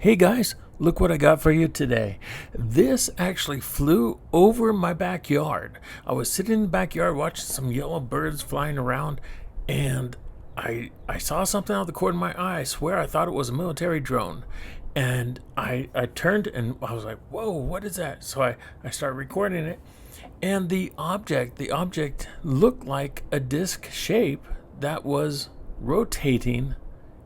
Hey guys, look what I got for you today. This actually flew over my backyard. I was sitting in the backyard watching some yellow birds flying around, and I saw something out of the corner of my eye. I swear I thought it was a military drone. And I turned and I was like, whoa, what is that? So I started recording it. And the object looked like a disc shape that was rotating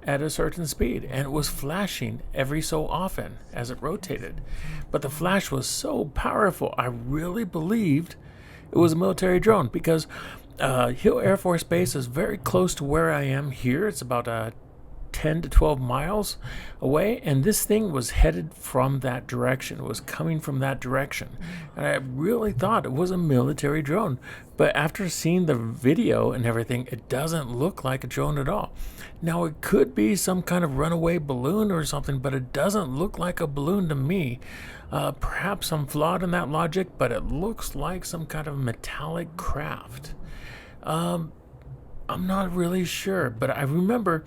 at a certain speed, and it was flashing every so often as it rotated. But the flash was so powerful, I really believed it was a military drone because Hill Air Force Base is very close to where I am here. It's about 10 to 12 miles away, and this thing was headed from that direction. It was coming from that direction, and I really thought it was a military drone. But after seeing the video and everything, it doesn't look like a drone at all. Now, it could be some kind of runaway balloon or something, but it doesn't look like a balloon to me. Perhaps I'm flawed in that logic, but it looks like some kind of metallic craft. I'm not really sure, but I remember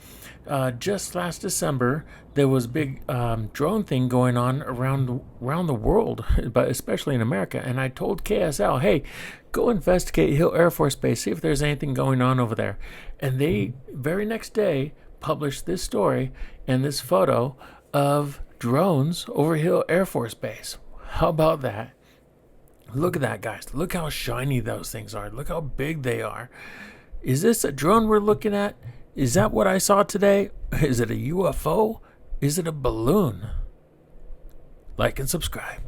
just last December there was a big drone thing going on around the world, but especially in America. And I told KSL, "Hey, go investigate Hill Air Force Base, see if there's anything going on over there." And they very next day published this story and this photo of drones over Hill Air Force Base. How about that? Look at that, guys! Look how shiny those things are. Look how big they are. Is this a drone we're looking at? Is that what I saw today? Is it a UFO? Is it a balloon? Like and subscribe.